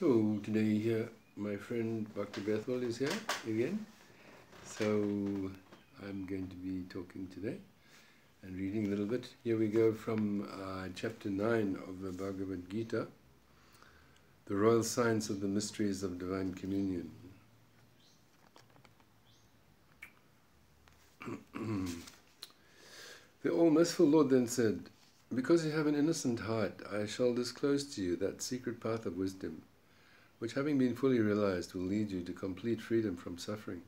So today here my friend Dr. Bethel is here again. So I'm going to be talking today and reading a little bit. Here we go from chapter 9 of the Bhagavad Gita, the royal science of the mysteries of divine communion. The all-merciful Lord then said, "Because you have an innocent heart, I shall disclose to you that secret path of wisdom, which having been fully realized will lead you to complete freedom from suffering.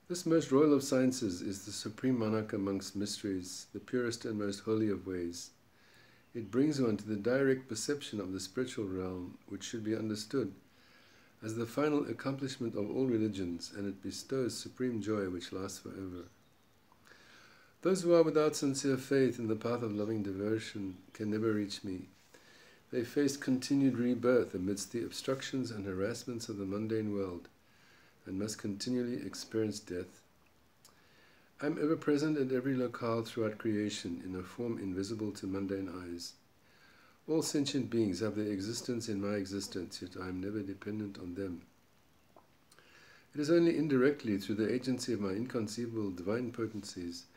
This most royal of sciences is the supreme monarch amongst mysteries, the purest and most holy of ways. It brings one to the direct perception of the spiritual realm, which should be understood as the final accomplishment of all religions, and it bestows supreme joy which lasts forever. Those who are without sincere faith in the path of loving devotion can never reach me. They face continued rebirth amidst the obstructions and harassments of the mundane world, and must continually experience death. I am ever present at every locale throughout creation in a form invisible to mundane eyes. All sentient beings have their existence in my existence, yet I am never dependent on them. It is only indirectly through the agency of my inconceivable divine potencies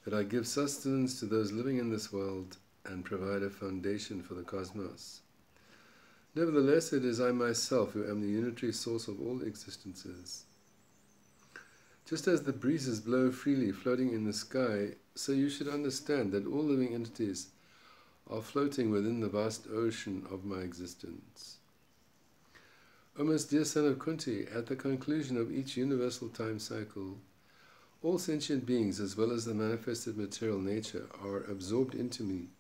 that I give sustenance to those living in this world and provide a foundation for the cosmos. Nevertheless, it is I myself who am the unitary source of all existences. Just as the breezes blow freely floating in the sky, so you should understand that all living entities are floating within the vast ocean of my existence. O most dear son of Kunti, at the conclusion of each universal time cycle, all sentient beings, as well as the manifested material nature, are absorbed into me,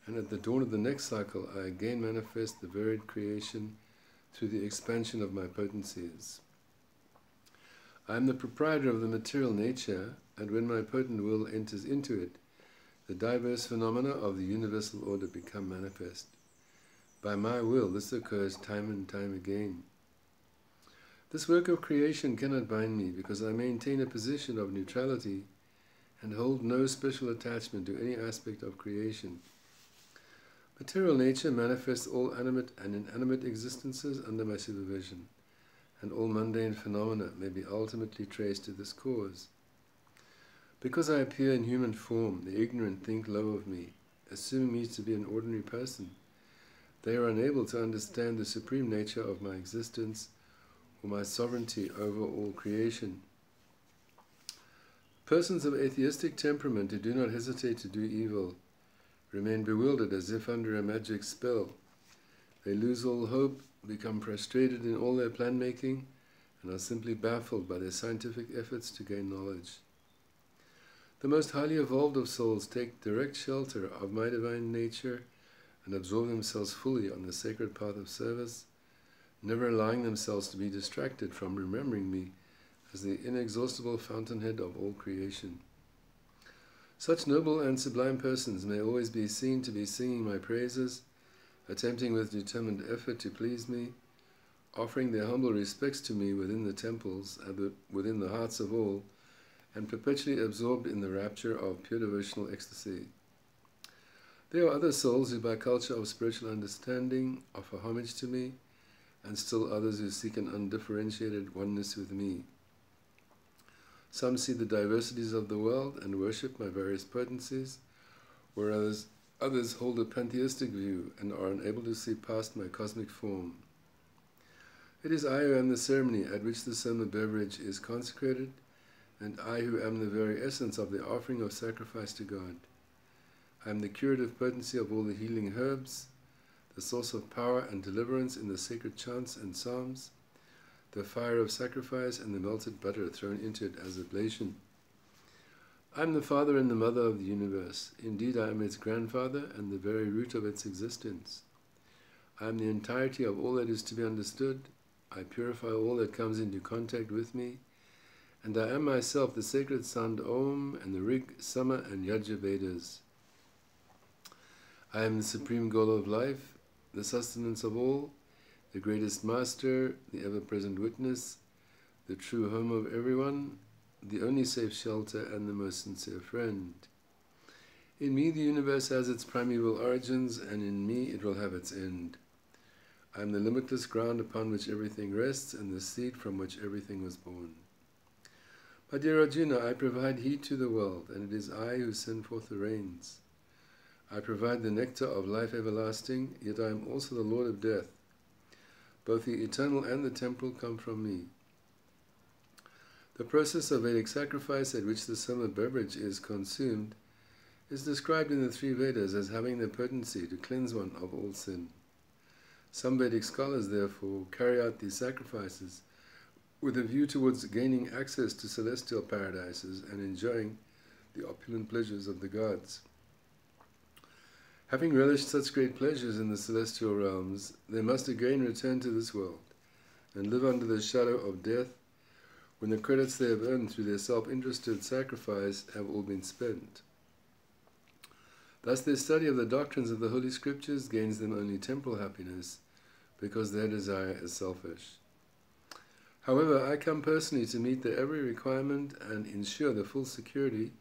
and at the dawn of the next cycle I again manifest the varied creation through the expansion of my potencies. I am the proprietor of the material nature, and when my potent will enters into it, the diverse phenomena of the universal order become manifest. By my will this occurs time and time again. This work of creation cannot bind me, because I maintain a position of neutrality and hold no special attachment to any aspect of creation. Material nature manifests all animate and inanimate existences under my supervision, and all mundane phenomena may be ultimately traced to this cause. Because I appear in human form, the ignorant think low of me, assuming me to be an ordinary person. They are unable to understand the supreme nature of my existence or my sovereignty over all creation. Persons of atheistic temperament who do not hesitate to do evil remain bewildered as if under a magic spell. They lose all hope, become frustrated in all their plan-making, and are simply baffled by their scientific efforts to gain knowledge. The most highly evolved of souls take direct shelter of my divine nature and absorb themselves fully on the sacred path of service, never allowing themselves to be distracted from remembering me as the inexhaustible fountainhead of all creation. Such noble and sublime persons may always be seen to be singing my praises, attempting with determined effort to please me, offering their humble respects to me within the temples and within the hearts of all, and perpetually absorbed in the rapture of pure devotional ecstasy. There are other souls who by culture of spiritual understanding offer homage to me, and still others who seek an undifferentiated oneness with me. Some see the diversities of the world and worship my various potencies, whereas others hold a pantheistic view and are unable to see past my cosmic form. It is I who am the ceremony at which the soma beverage is consecrated, and I who am the very essence of the offering of sacrifice to God. I am the curative potency of all the healing herbs, the source of power and deliverance in the sacred chants and psalms, the fire of sacrifice and the melted butter thrown into it as oblation. I am the father and the mother of the universe. Indeed, I am its grandfather and the very root of its existence. I am the entirety of all that is to be understood. I purify all that comes into contact with me, and I am myself the sacred sound Om and the Rig, Sama and Yajur Vedas. I am the supreme goal of life, the sustenance of all, the greatest master, the ever-present witness, the true home of everyone, the only safe shelter, and the most sincere friend. In me the universe has its primeval origins, and in me it will have its end. I am the limitless ground upon which everything rests, and the seed from which everything was born. My dear Arjuna, I provide heat to the world, and it is I who send forth the rains. I provide the nectar of life everlasting, yet I am also the Lord of death. Both the eternal and the temporal come from me. The process of Vedic sacrifice at which the summer beverage is consumed is described in the three Vedas as having the potency to cleanse one of all sin. Some Vedic scholars, therefore, carry out these sacrifices with a view towards gaining access to celestial paradises and enjoying the opulent pleasures of the gods. Having relished such great pleasures in the celestial realms, they must again return to this world and live under the shadow of death when the credits they have earned through their self-interested sacrifice have all been spent. Thus their study of the doctrines of the Holy Scriptures gains them only temporal happiness, because their desire is selfish. However, I come personally to meet their every requirement and ensure the full security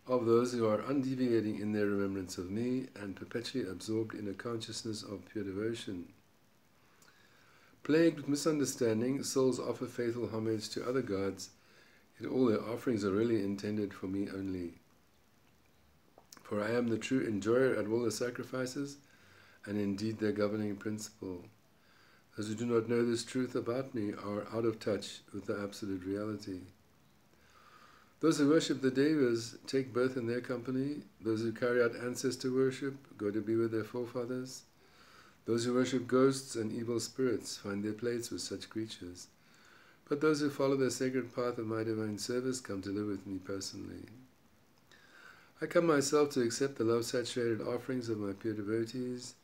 of those who are undeviating in their remembrance of me and perpetually absorbed in a consciousness of pure devotion. Plagued with misunderstanding, souls offer faithful homage to other gods, yet all their offerings are really intended for me only. For I am the true enjoyer at all the sacrifices, and indeed their governing principle. Those who do not know this truth about me are out of touch with the absolute reality. Those who worship the Devas take birth in their company. Those who carry out ancestor worship go to be with their forefathers. Those who worship ghosts and evil spirits find their place with such creatures. But those who follow the sacred path of my divine service come to live with me personally. I come myself to accept the love-saturated offerings of my pure devotees,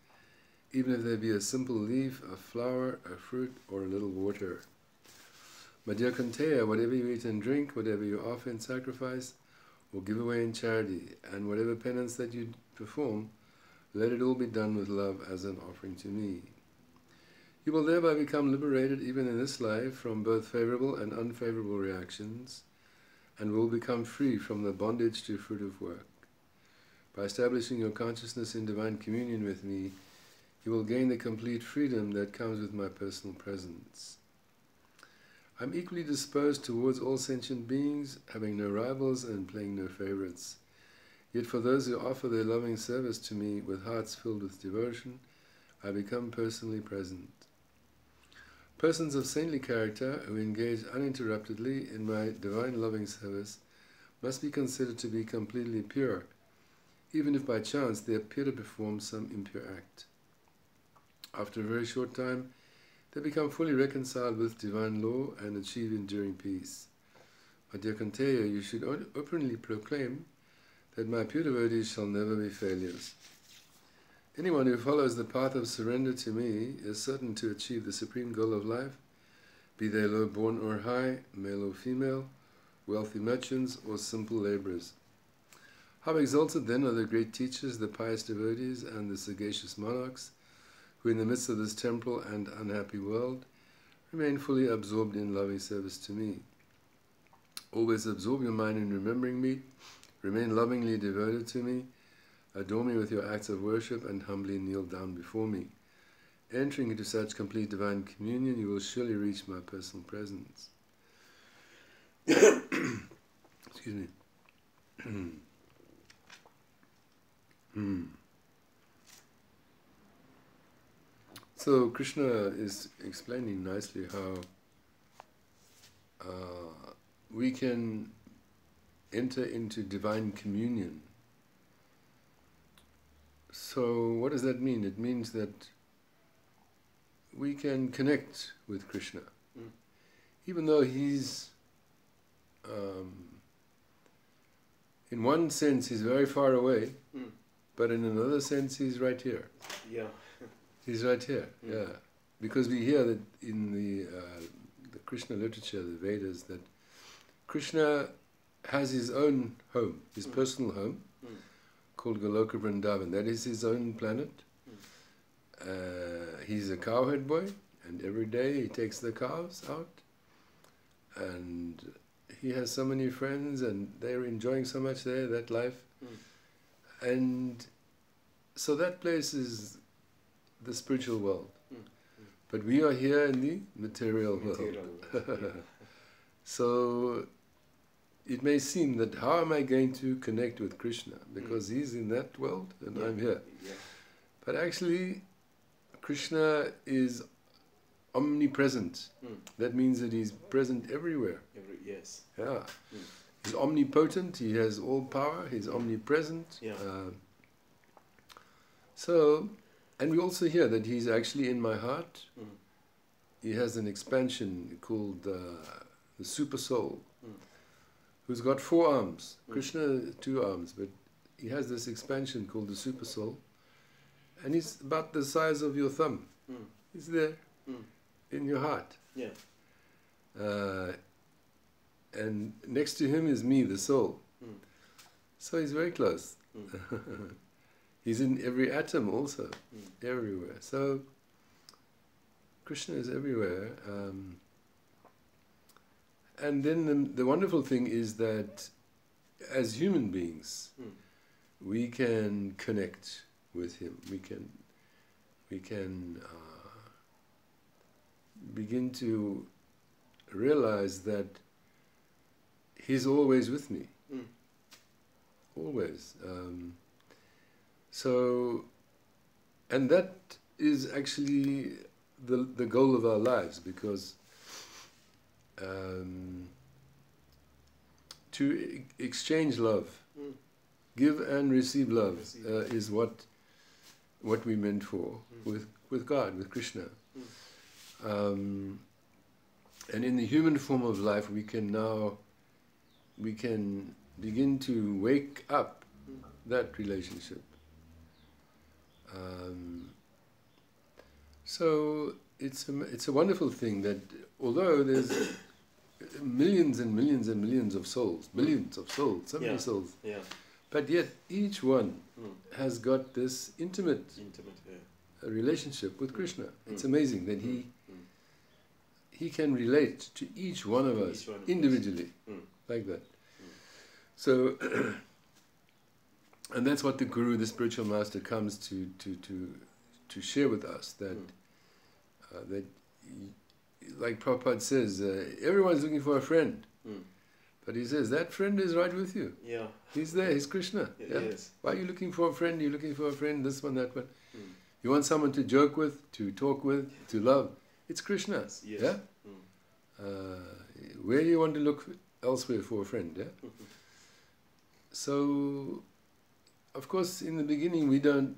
even if they be a simple leaf, a flower, a fruit, or a little water. My dear Kunteya, whatever you eat and drink, whatever you offer in sacrifice, or give away in charity, and whatever penance that you perform, let it all be done with love as an offering to me. You will thereby become liberated even in this life from both favorable and unfavorable reactions, and will become free from the bondage to fruitive work. By establishing your consciousness in divine communion with me, you will gain the complete freedom that comes with my personal presence. I am equally disposed towards all sentient beings, having no rivals and playing no favorites. Yet for those who offer their loving service to me with hearts filled with devotion, I become personally present. Persons of saintly character who engage uninterruptedly in my divine loving service must be considered to be completely pure, even if by chance they appear to perform some impure act. After a very short time, they become fully reconciled with divine law and achieve enduring peace. My dear Kunteya, you should openly proclaim that my pure devotees shall never be failures. Anyone who follows the path of surrender to me is certain to achieve the supreme goal of life, be they low-born or high, male or female, wealthy merchants or simple labourers. How exalted then are the great teachers, the pious devotees, and the sagacious monarchs, who in the midst of this temporal and unhappy world remain fully absorbed in loving service to me. Always absorb your mind in remembering me, remain lovingly devoted to me, adore me with your acts of worship, and humbly kneel down before me. Entering into such complete divine communion, you will surely reach my personal presence. Excuse me. So Krishna is explaining nicely how we can enter into divine communion. So what does that mean? It means that we can connect with Krishna. Even though he's, in one sense he's very far away, but in another sense he's right here. Yeah. He's right here, yeah. Because we hear that in the Krishna literature, the Vedas, that Krishna has his own home, his personal home, called Goloka Vrindavan. That is his own planet. He's a cowherd boy, and every day he takes the cows out, and he has so many friends, and they're enjoying so much there, that life. And so that place is the spiritual world. But we are here in the material world. Yeah. So it may seem that how am I going to connect with Krishna? Because he's in that world and I'm here. Yeah. But actually, Krishna is omnipresent. That means that he's present everywhere. Yes. Yeah. He's omnipotent, he has all power, he's omnipresent. Yeah. And we also hear that he's actually in my heart. He has an expansion called the Super Soul, who's got 4 arms. Krishna, 2 arms, but he has this expansion called the Super Soul. And he's about the size of your thumb. He's there in your heart. Yeah. And next to him is me, the soul. So he's very close. He's in every atom also, everywhere. So Krishna is everywhere. And then the wonderful thing is that as human beings, we can connect with him. We can begin to realize that he's always with me. Always. And that is actually the goal of our lives, because to exchange love, give and receive love, is what we're meant for with God, with Krishna. And in the human form of life, we can begin to wake up that relationship. So it's a wonderful thing that although there's millions and millions and millions of souls, billions of souls, so many souls, but yet each one has got this intimate relationship with Krishna. It's amazing that he can relate to each one of us individually, like that. So, and that's what the Guru, the spiritual master, comes to share with us, that like Prabhupada says, everyone's looking for a friend. But he says, that friend is right with you. Yeah. He's there, he's Krishna. Yeah? Yes. Why are you looking for a friend? You're looking for a friend, this one, that one. You want someone to joke with, to talk with, to love. It's Krishna. Yes. Yeah? Where do you want to look elsewhere for a friend? Yeah? So, of course, in the beginning we can't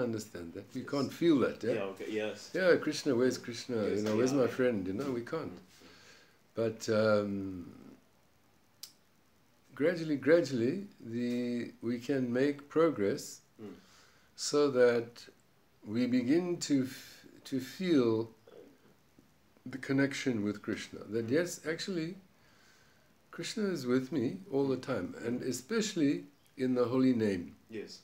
understand that. We can't feel that. Yeah? Okay. Yes. Yeah, Krishna, where's Krishna? Yes, Where's my friend? We can't. But gradually, we can make progress so that we begin to feel the connection with Krishna. That yes, actually, Krishna is with me all the time, and especially in the holy name. Yes.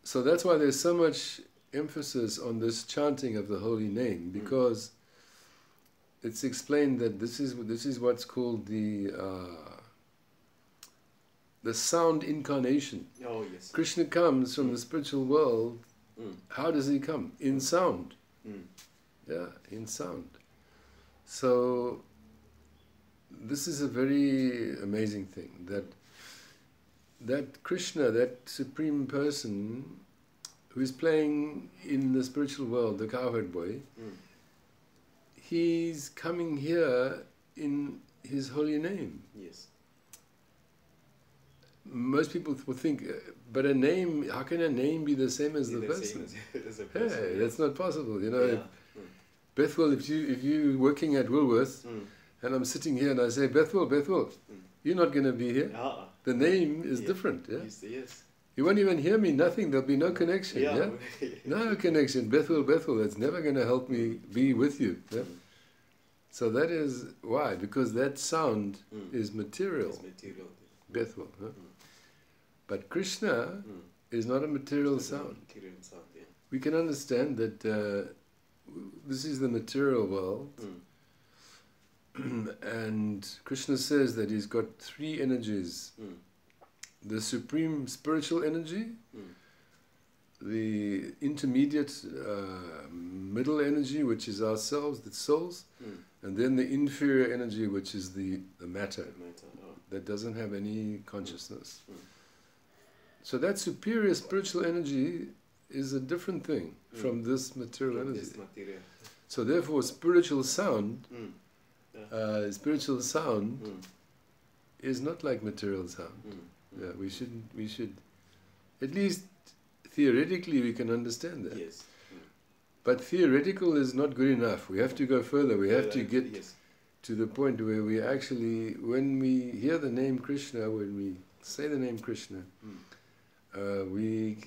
So that's why there's so much emphasis on this chanting of the holy name, because it's explained that this is what's called the sound incarnation. Oh yes. Krishna comes from the spiritual world. How does he come? In sound. Yeah, in sound. So this is a very amazing thing, that Krishna, that supreme person who is playing in the spiritual world, the cowherd boy, he's coming here in his holy name. Yes. Most people will think, but a name, how can a name be the same as the person? Hey, that's not possible. Bethwell, if you're working at Woolworths, and I'm sitting here and I say, Bethwell, you're not going to be here. The name is different. Yeah? Yes. You won't even hear me, nothing, there'll be no connection. Yeah? No connection. Bethwell, that's never going to help me be with you. Yeah? So that is why, because that sound is material. It's material. Bethwell. Huh? But Krishna is not a material sound. Yeah. We can understand that this is the material world, and Krishna says that he's got 3 energies. The supreme spiritual energy, the intermediate middle energy, which is ourselves, the souls, and then the inferior energy, which is the matter, that doesn't have any consciousness. So that superior spiritual energy is a different thing from this material energy. So therefore spiritual sound is not like material sound. Yeah, we should at least theoretically we can understand that. Yes. But theoretical is not good enough. We have to go further. We have to get to the point where we actually, when we hear the name Krishna, when we say the name Krishna, we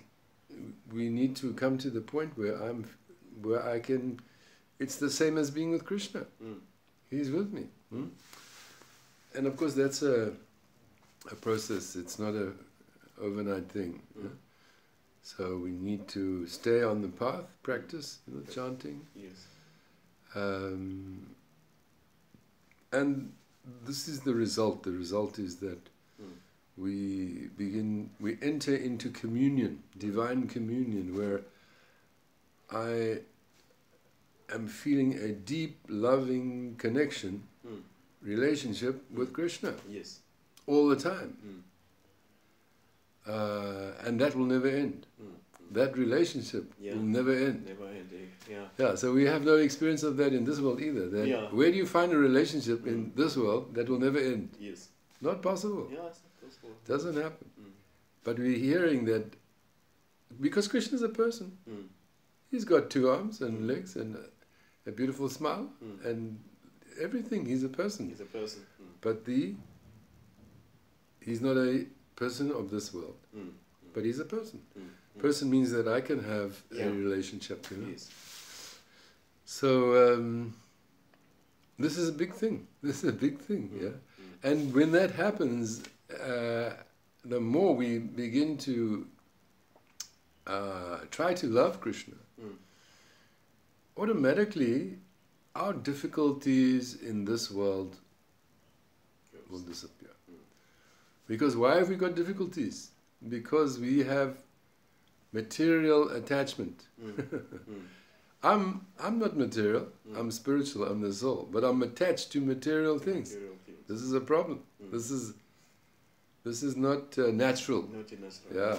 need to come to the point where I can. It's the same as being with Krishna. He's with me. And of course that's a process. It's not a overnight thing. So we need to stay on the path, practice, chanting. Yes. And this is the result. The result is that we enter into communion, divine communion, where I am feeling a deep, loving connection, relationship with Krishna. Yes. All the time. And that will never end. That relationship will never end. Never end. Yeah, so we have no experience of that in this world either. Where do you find a relationship in this world that will never end? Yes. Not possible. Yeah, it's not possible. Doesn't happen. But we're hearing that because Krishna is a person. He's got 2 arms and legs and a beautiful smile and everything. He's a person. He's a person. But he's not a person of this world. But he's a person. Person means that I can have a relationship, Yes. So this is a big thing. This is a big thing, And when that happens, the more we begin to try to love Krishna, automatically our difficulties in this world will disappear. Because why have we got difficulties? Because we have material attachment. I'm not material, I'm spiritual, I'm the soul, but I'm attached to material things. This is a problem. This is not natural. Yeah.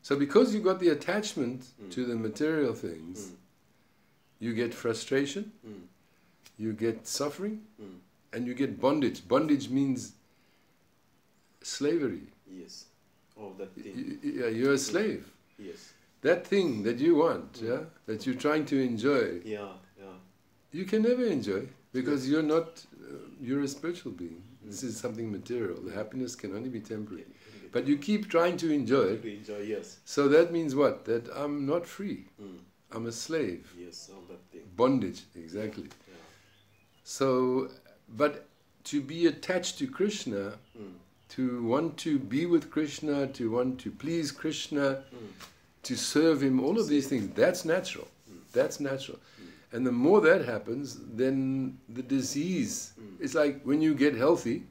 So because you got the attachment to the material things, you get frustration, you get suffering, and you get bondage. Bondage means slavery. Yes. Oh, that thing. You're a slave. Yes. That thing that you want, that you're trying to enjoy, you can never enjoy because you're not, you're a spiritual being. This is something material. The happiness can only be temporary. But you keep trying to enjoy it. So that means what? That I'm not free. I'm a slave. Yes, all that thing. Bondage, exactly. So, but to be attached to Krishna, to want to be with Krishna, to want to please Krishna, to serve him, all of these things, that's natural. That's natural. And the more that happens, then the disease, it's like when you get healthy,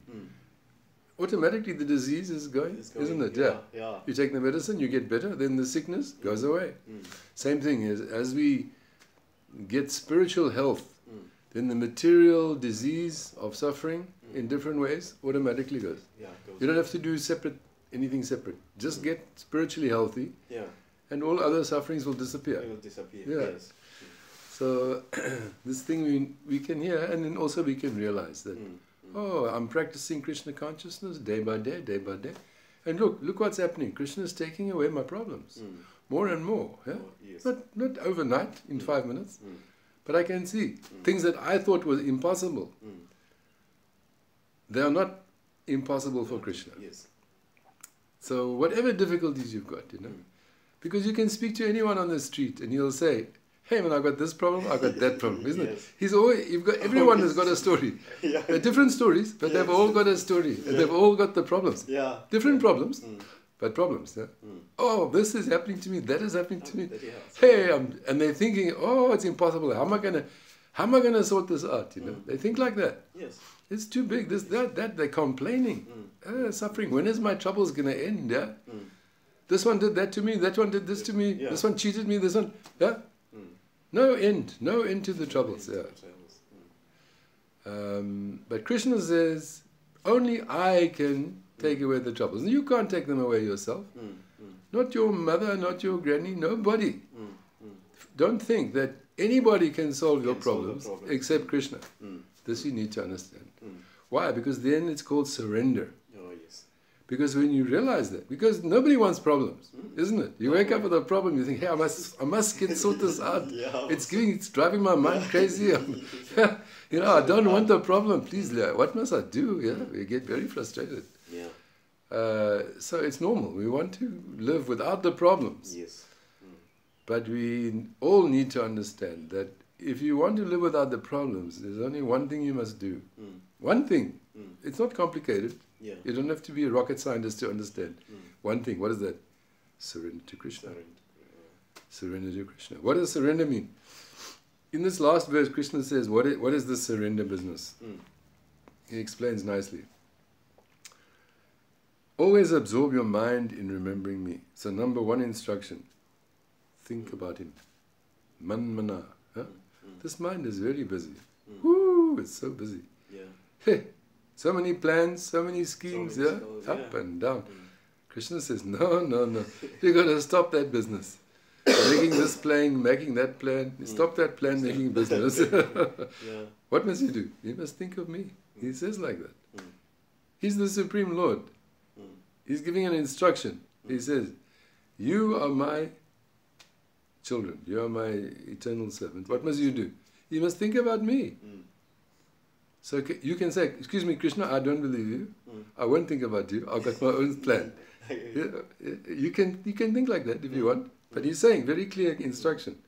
automatically the disease is going, isn't it? Yeah. You take the medicine, you get better, then the sickness goes away. Same thing is, as we get spiritual health, then the material disease of suffering in different ways automatically goes. You don't have to do anything separate. Just get spiritually healthy, and all other sufferings will disappear. It will disappear. Yes. So this thing we can hear, and then also we can realize that, oh, I'm practicing Krishna consciousness day by day, and look what's happening. Krishna is taking away my problems, more and more. Not overnight in 5 minutes, but I can see things that I thought was impossible. They are not impossible for Krishna. Yes. So whatever difficulties you've got, because you can speak to anyone on the street and he'll say, hey man, I've got this problem, I've got that problem, isn't it? Everyone has got a story. They're different stories, but they've all got a story, and they've all got the problems. Different problems, but problems. Oh, this is happening to me, that is happening to me. Hey, and they're thinking, oh, it's impossible. How am I gonna sort this out? They think like that. Yes. It's too big. That they're complaining, suffering. When is my troubles gonna end? This one did that to me, that one did this to me, Yeah. this one cheated me, this one, yeah? Mm. No end to the troubles, yeah. Mm. But Krishna says, only I can take away the troubles. You can't take them away yourself. Mm. Mm. Not your mother, not your granny, nobody. Mm. Mm. Don't think that anybody can solve your Can solve the problems problem. except Krishna. Mm. This you need to understand. Mm. Why? Because then it's called surrender. Oh, yes. Because when you realize that, because nobody wants problems, isn't it? You wake up with a problem, you think, hey, I must get sort this out. Yeah, It's driving my mind crazy. You know, I don't want the problem. Please, what must I do? Yeah, we get very frustrated. Yeah. So it's normal. We want to live without the problems. Yes. Mm. But we all need to understand that if you want to live without the problems, there's only one thing you must do. Mm. One thing. Mm. It's not complicated. Yeah. You don't have to be a rocket scientist to understand. Mm. One thing. What is that? Surrender to Krishna. Surrender. Surrender to Krishna. What does surrender mean? In this last verse, Krishna says, what is this surrender business? Mm. He explains nicely. Always absorb your mind in remembering me. So number one instruction, think about him. Man-mana. Huh? This mind is very busy. Woo, it's so busy. Yeah. Hey, so many plans, so many schemes, So many yeah? goals, Up yeah. and down. Mm. Krishna says, no. You've got to stop that business. Making this plan, making that plan. Stop that plan, making business. Yeah. What must you do? You must think of me. He says like that. Mm. He's the Supreme Lord. Mm. He's giving an instruction. He says, you are my children. You are my eternal servant. What must you do? You must think about me. Mm. So you can say, excuse me, Krishna, I don't believe you. I won't think about you. I've got my own plan. You can think like that if you want. But he's saying, very clear instruction.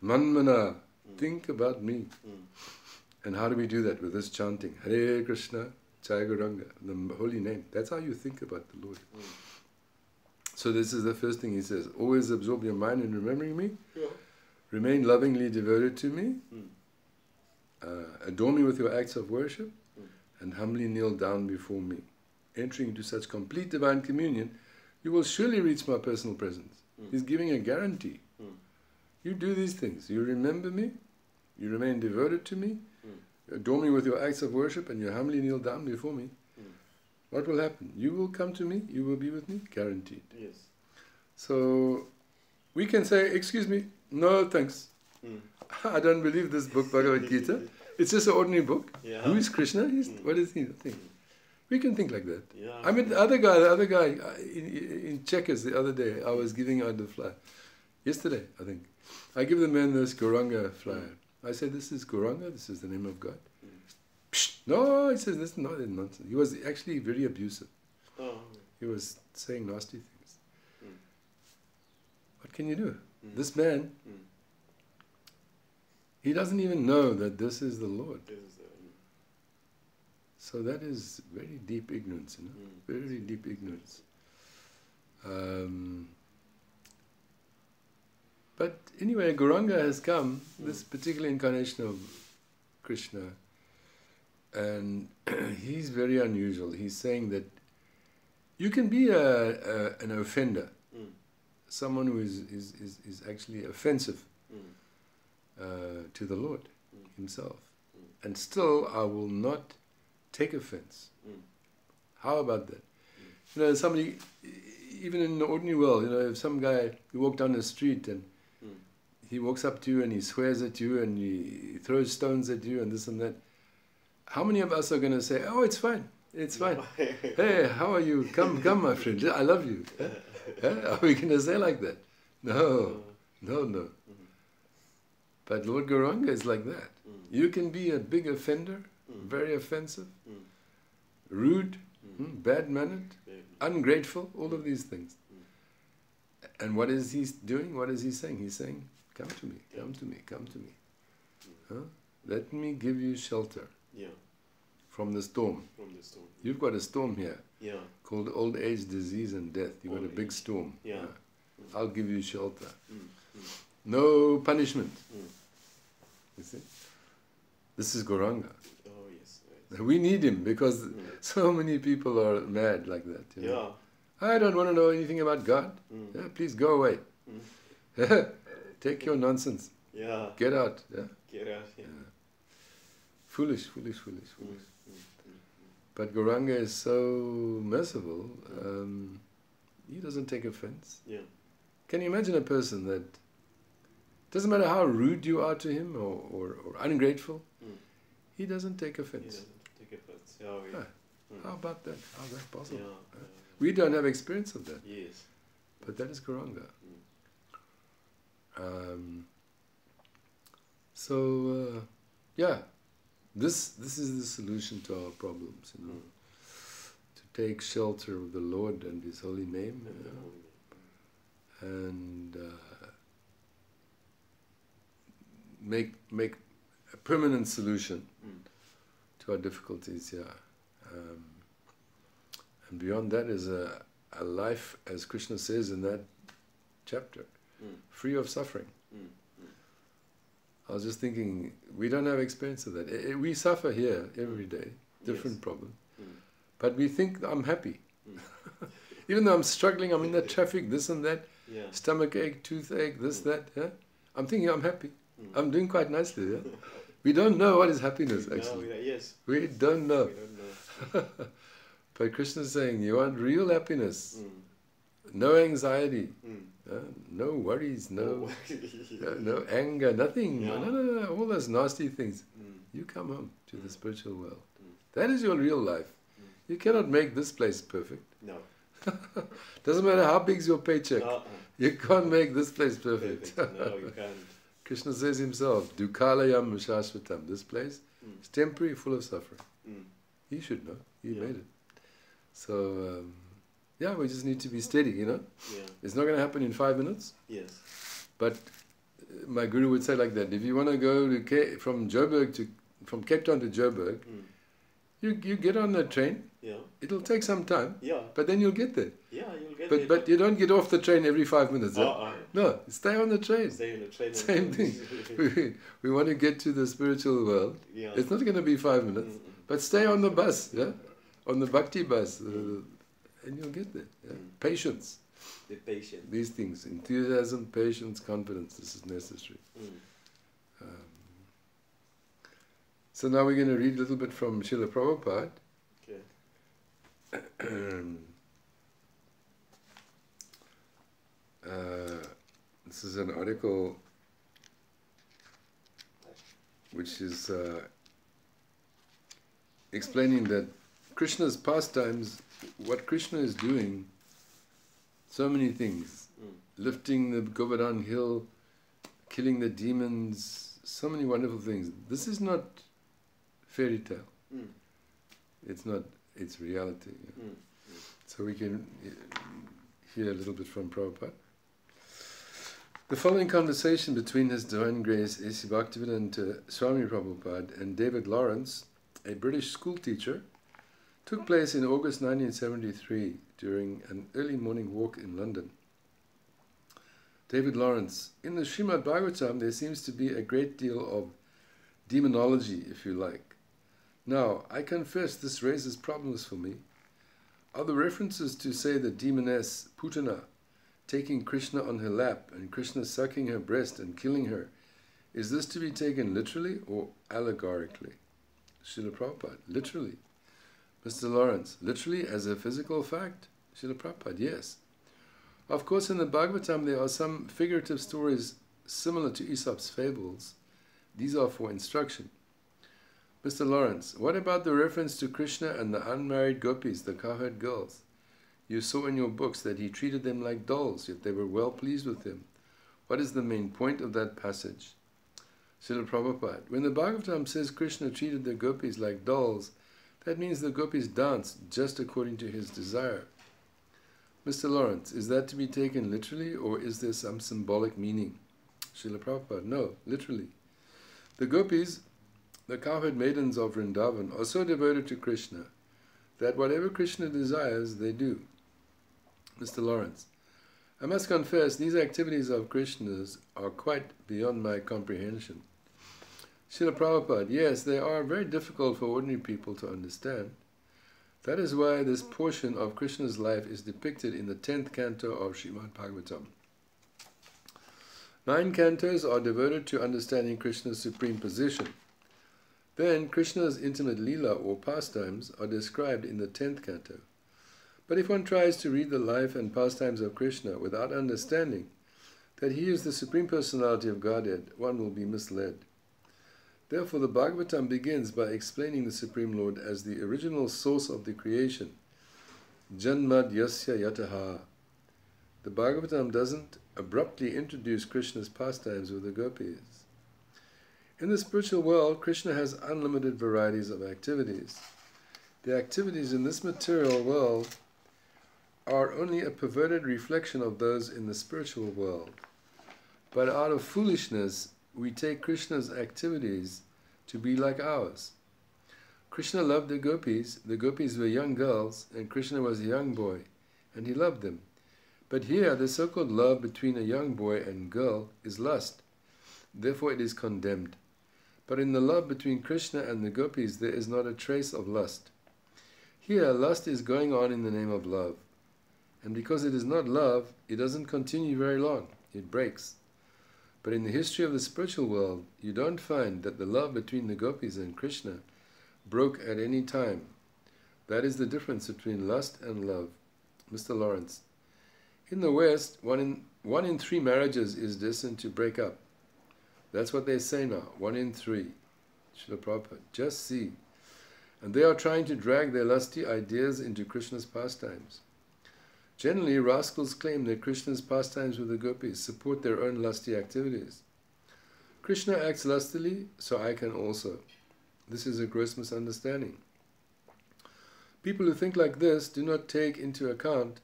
Manmana, think about me. And how do we do that? With this chanting. Hare Krishna, Jai Gauranga, the holy name. That's how you think about the Lord. So this is the first thing he says. Always absorb your mind in remembering me. Yeah. Remain lovingly devoted to me. Adore me with your acts of worship. And humbly kneel down before me. Entering into such complete divine communion, you will surely reach my personal presence. He's giving a guarantee. You do these things. You remember me. You remain devoted to me. Adore me with your acts of worship, and you humbly kneel down before me. What will happen? You will come to me. You will be with me. Guaranteed. Yes. So we can say, excuse me, no thanks. I don't believe this book, Bhagavad Gita. It's just an ordinary book. Yeah. Who is Krishna? What is he? We can think like that. Yeah. I mean, the other guy in Checkers the other day, I was giving out the flyer. Yesterday, I think. I give the man this Gauranga flyer. I say, this is Gauranga, this is the name of God. Psst, no, he says, this is not nonsense. He was actually very abusive. Oh. He was saying nasty things. What can you do? This man, he doesn't even know that this is the Lord. This is So that is very deep ignorance, you know, very deep ignorance. But anyway, Gauranga has come, this particular incarnation of Krishna, and he's very unusual. He's saying that you can be an offender, someone who is actually offensive to the Lord himself, and still I will not take offense. How about that? You know, somebody, even in the ordinary world, you know, if some guy, you walk down the street and he walks up to you and he swears at you and he throws stones at you and this and that, how many of us are going to say, oh, it's fine, it's fine. Hey, how are you? Come, my friend, I love you. Are we going to say like that? No. But Lord Gauranga is like that. You can be a big offender, very offensive, rude, bad-mannered, ungrateful, all of these things. And what is he doing? What is he saying? He's saying, come to me, come to me, come to me. Let me give you shelter from the storm. You've got a storm here called old age, disease and death. You've got a big storm. I'll give you shelter. No punishment. You see? This is Gauranga. Oh, yes. We need him because so many people are mad like that. You know? I don't want to know anything about God. Mm. Yeah, please go away. Mm. Take your nonsense. Yeah. Get out. Yeah. Get out. Yeah. Foolish, foolish, foolish, Mm. foolish. Mm. Mm. But Gauranga is so merciful. He doesn't take offense. Yeah. Can you imagine a person that doesn't matter how rude you are to him or ungrateful, Mm. he doesn't take He offense. doesn't take offense. Yeah. We, Ah, mm. How about that? How's that possible? Yeah. We don't have experience of that, Yes. but that is Gauranga. Yeah, this is the solution to our problems, you know. Mm. To take shelter of the Lord and His holy name, and make a permanent solution to our difficulties. Yeah, and beyond that is a life, as Krishna says in that chapter, free of suffering. I was just thinking, we don't have experience of that. We suffer here every day, different Yes. problem. But we think I'm happy. Even though I'm struggling, I'm in the traffic, this and that, Yeah. stomach ache, toothache, this, that. Yeah? I'm thinking I'm happy. I'm doing quite nicely. Yeah? We don't know what is happiness, actually. No, yes. We don't know. We don't know. But Krishna is saying, you want real happiness, no anxiety, no worries, no anger, nothing. Yeah. No, all those nasty things. You come home to the spiritual world. That is your real life. You cannot make this place perfect. No. Doesn't matter how big's your paycheck. You can't make this place perfect. No, you can't. Krishna says himself, Dukkalayam Shashvatam. This place is temporary, full of suffering. He should know. He made it. So, yeah, we just need to be steady, you know. Yeah. It's not going to happen in 5 minutes. Yes. But my guru would say like that, if you want to go to from Cape Town to Joburg, you get on the train. Yeah. It'll take some time, Yeah. but then you'll get there. Yeah, you'll get there. But you don't get off the train every 5 minutes. No, stay on the train. Stay on the train. Same thing. We want to get to the spiritual world. Yeah. It's not going to be 5 minutes, but stay on the bus, yeah, on the bhakti bus, and you'll get there. Yeah? Patience. The patient. These things: enthusiasm, patience, confidence. This is necessary. So now we're going to read a little bit from Srila Prabhupada. Okay. This is an article which is explaining that Krishna's pastimes, what Krishna is doing, so many things, lifting the Govardhan hill, killing the demons, so many wonderful things. This is not fairy tale. It's not, it's reality. Yeah. So we can hear a little bit from Prabhupada. The following conversation between His Divine Grace A.C. Bhaktivedanta Swami Prabhupada and David Lawrence, a British school teacher, took place in August 1973 during an early morning walk in London. David Lawrence: in the Srimad Bhagavatam there seems to be a great deal of demonology, if you like. Now, I confess this raises problems for me. Are the references to, say, the demoness Putana taking Krishna on her lap and Krishna sucking her breast and killing her, is this to be taken literally or allegorically? Srila Prabhupada: literally. Mr. Lawrence: literally as a physical fact? Srila Prabhupada: yes. Of course, in the Bhagavatam there are some figurative stories similar to Aesop's fables. These are for instruction. Mr. Lawrence: what about the reference to Krishna and the unmarried gopis, the cowherd girls? You saw in your books that he treated them like dolls, yet they were well pleased with him. What is the main point of that passage? Srila Prabhupada: when the Bhagavatam says Krishna treated the gopis like dolls, that means the gopis danced just according to his desire. Mr. Lawrence: is that to be taken literally, or is there some symbolic meaning? Srila Prabhupada: no, literally. The gopis, the cowherd maidens of Vrindavan, are so devoted to Krishna that whatever Krishna desires, they do. Mr. Lawrence: I must confess, these activities of Krishna's are quite beyond my comprehension. Srila Prabhupada: yes, they are very difficult for ordinary people to understand. That is why this portion of Krishna's life is depicted in the 10th canto of Srimad Bhagavatam. 9 cantos are devoted to understanding Krishna's supreme position. Then Krishna's intimate lila or pastimes are described in the 10th canto. But if one tries to read the life and pastimes of Krishna without understanding that he is the Supreme Personality of Godhead, one will be misled. Therefore the Bhagavatam begins by explaining the Supreme Lord as the original source of the creation, Janmad Yasya Yataha. The Bhagavatam doesn't abruptly introduce Krishna's pastimes with the gopis. In the spiritual world, Krishna has unlimited varieties of activities. The activities in this material world are only a perverted reflection of those in the spiritual world. But out of foolishness, we take Krishna's activities to be like ours. Krishna loved the gopis were young girls, and Krishna was a young boy, and he loved them. But here, the so-called love between a young boy and girl is lust. Therefore it is condemned. But in the love between Krishna and the gopis, there is not a trace of lust. Here, lust is going on in the name of love. And because it is not love, it doesn't continue very long. It breaks. But in the history of the spiritual world, you don't find that the love between the gopis and Krishna broke at any time. That is the difference between lust and love. Mr. Lawrence. In the West, one in 3 marriages is destined to break up. That's what they say now, 1 in 3. Srila Prabhupada, just see. And they are trying to drag their lusty ideas into Krishna's pastimes. Generally, rascals claim that Krishna's pastimes with the gopis support their own lusty activities. Krishna acts lustily, so I can also. This is a gross misunderstanding. People who think like this do not take into account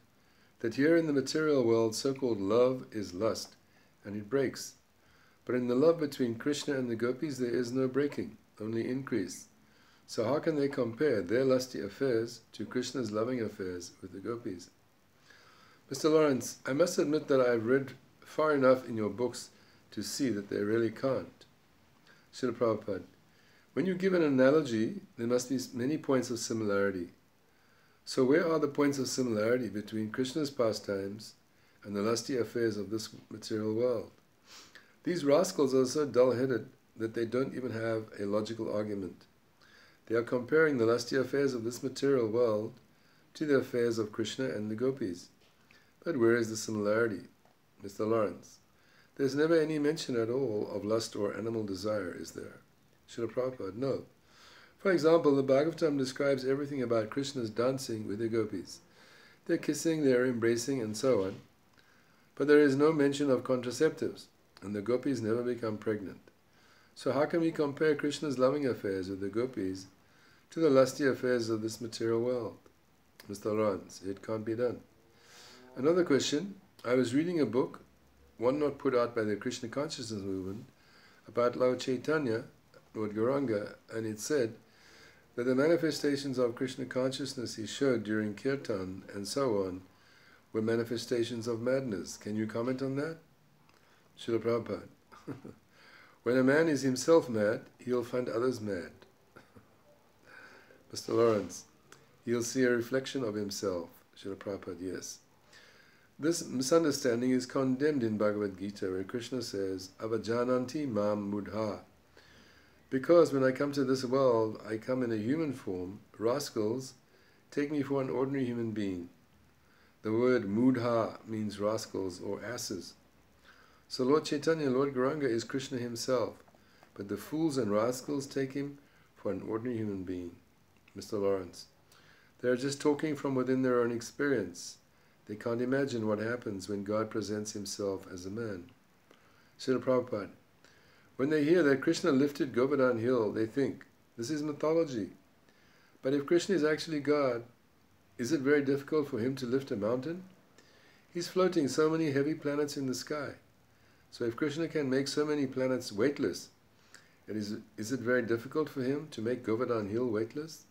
that here in the material world, so-called love is lust, and it breaks. But in the love between Krishna and the gopis, there is no breaking, only increase. So how can they compare their lusty affairs to Krishna's loving affairs with the gopis? Mr. Lawrence, I must admit that I have read far enough in your books to see that they really can't. Srila Prabhupada, when you give an analogy, there must be many points of similarity. So where are the points of similarity between Krishna's pastimes and the lusty affairs of this material world? These rascals are so dull-headed that they don't even have a logical argument. They are comparing the lusty affairs of this material world to the affairs of Krishna and the gopis. But where is the similarity? Mr. Lawrence, there's never any mention at all of lust or animal desire, is there? Srila Prabhupada, no. For example, the Bhagavatam describes everything about Krishna's dancing with the gopis. They're kissing, they're embracing, and so on. But there is no mention of contraceptives, and the gopis never become pregnant. So how can we compare Krishna's loving affairs with the gopis to the lusty affairs of this material world? Mr. Lawrence, it can't be done. Another question, I was reading a book, one not put out by the Krishna Consciousness Movement, about Lord Chaitanya, Lord Gauranga, and it said that the manifestations of Krishna consciousness he showed during kirtan and so on were manifestations of madness. Can you comment on that? Srila Prabhupada, when a man is himself mad, he'll find others mad. Mr. Lawrence, he'll see a reflection of himself. Srila Prabhupada, yes. This misunderstanding is condemned in Bhagavad Gita, where Krishna says, Avajananti mam mudha. Because when I come to this world, I come in a human form, rascals take me for an ordinary human being. The word mudha means rascals or asses. So Lord Chaitanya, Lord Gauranga is Krishna himself, but the fools and rascals take him for an ordinary human being. Mr. Lawrence, they are just talking from within their own experience. They can't imagine what happens when God presents himself as a man. Srila Prabhupada, when they hear that Krishna lifted Govardhan hill, they think, this is mythology. But if Krishna is actually God, is it very difficult for him to lift a mountain? He's floating so many heavy planets in the sky. So if Krishna can make so many planets weightless, is it very difficult for him to make Govardhan hill weightless?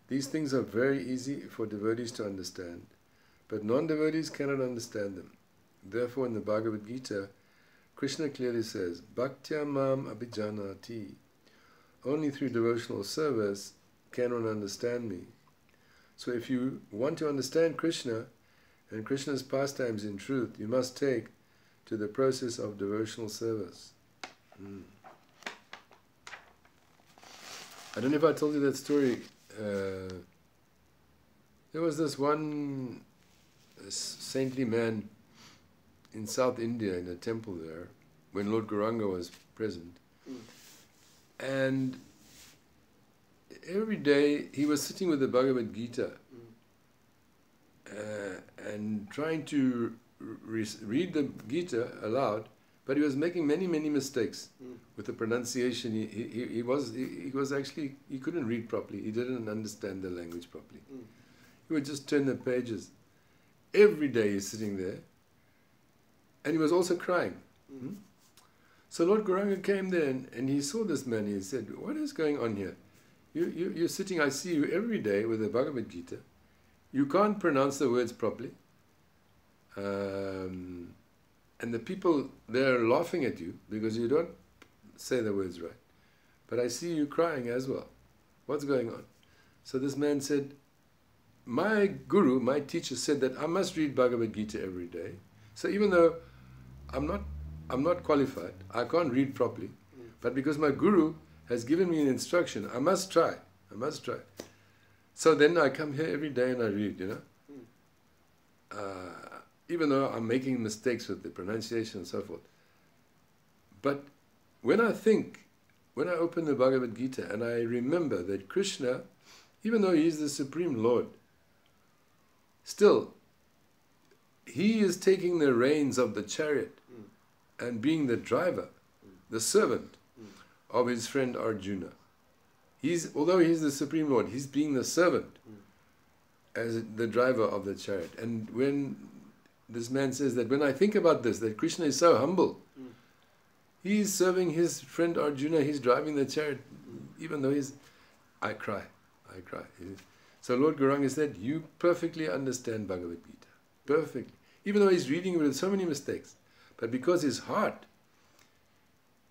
These things are very easy for devotees to understand, but non-devotees cannot understand them. Therefore in the Bhagavad Gita, Krishna clearly says, Bhaktya mam abhijanati. Only through devotional service can one understand me. So if you want to understand Krishna and Krishna's pastimes in truth, you must take to the process of devotional service. I don't know if I told you that story. There was this one saintly man in South India, in a temple there, when Lord Gauranga was present. And every day he was sitting with the Bhagavad Gita and trying to read the Gita aloud, but he was making many mistakes with the pronunciation. He was actually, he couldn't read properly. He didn't understand the language properly. He would just turn the pages. Every day he's sitting there, and he was also crying. So Lord Gauranga came there and he saw this man. He said, "What is going on here? You're sitting, I see you every day with the Bhagavad Gita. You can't pronounce the words properly. And the people, they're laughing at you because you don't say the words right. But I see you crying as well. What's going on?" So this man said, "My guru, my teacher said that I must read Bhagavad Gita every day. So even though I'm not qualified, I can't read properly, but because my guru has given me an instruction, I must try. So then I come here every day and I read, even though I'm making mistakes with the pronunciation and so forth. But when I open the Bhagavad Gita and I remember that Krishna, even though he is the Supreme Lord, still, he is taking the reins of the chariot and being the driver, the servant of his friend Arjuna. Although he's the Supreme Lord, he's being the servant as the driver of the chariot. And when this man says that, when I think about this, that Krishna is so humble, he's serving his friend Arjuna, he's driving the chariot, even though I cry. So Lord Gauranga said, you perfectly understand Bhagavad Gita, perfectly. Even though he's reading it with so many mistakes, but because his heart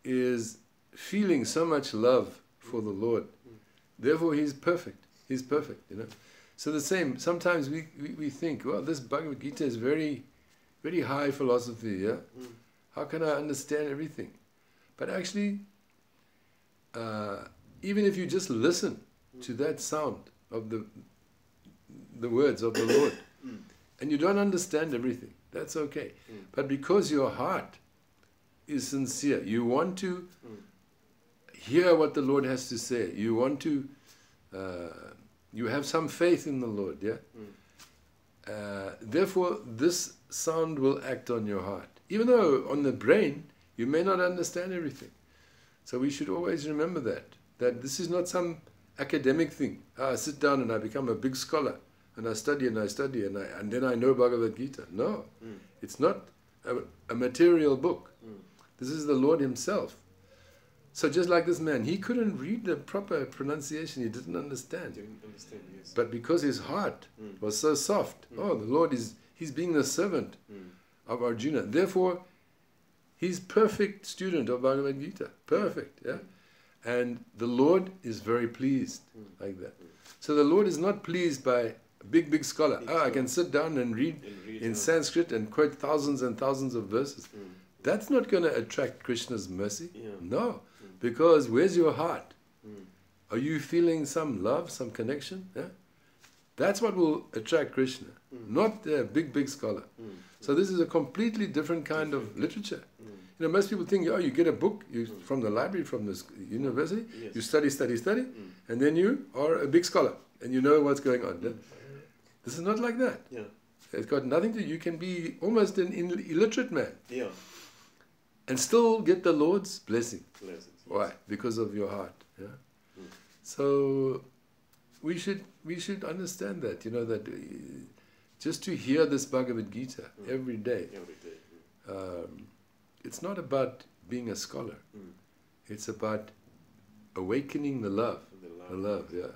is feeling so much love for the Lord, therefore he's perfect. So the same, sometimes we think, well, this Bhagavad Gita is very, very high philosophy, yeah? How can I understand everything? But actually, even if you just listen to that sound of the words of the Lord, and you don't understand everything, that's okay. But because your heart is sincere, you want to hear what the Lord has to say, you want to, you have some faith in the Lord, yeah? Therefore, this sound will act on your heart. Even though on the brain, you may not understand everything. So we should always remember that this is not some academic thing. I sit down and I become a big scholar, and I study and then I know Bhagavad Gita. No, it's not a material book. This is the Lord himself. So just like this man, he couldn't read the proper pronunciation, he didn't understand. Yes. But because his heart was so soft, the Lord he's being the servant of Arjuna. Therefore, he's perfect student of Bhagavad Gita. Perfect, yeah? And the Lord is very pleased like that. So the Lord is not pleased by a big scholar. I can sit down and read in Sanskrit and quote thousands and thousands of verses. That's not going to attract Krishna's mercy. No. Because where's your heart? Are you feeling some love, some connection? Yeah? That's what will attract Krishna, not the big scholar. So this is a completely different kind of literature. Most people think, you get a book from the library, from the university, you study, and then you are a big scholar, and you know what's going on. This is not like that. It's got nothing to do. You can be almost an illiterate man. And still get the Lord's blessing. Why? Because of your heart. Yeah. So we should understand that. That just to hear this Bhagavad Gita every day. It's not about being a scholar. It's about awakening the love. The love. Yeah.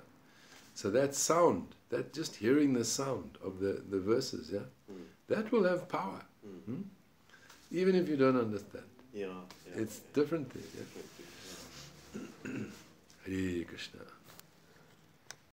So that sound, that just hearing the sound of the verses, yeah, that will have power. Even if you don't understand. It's different thing. Yeah? Hare Krishna.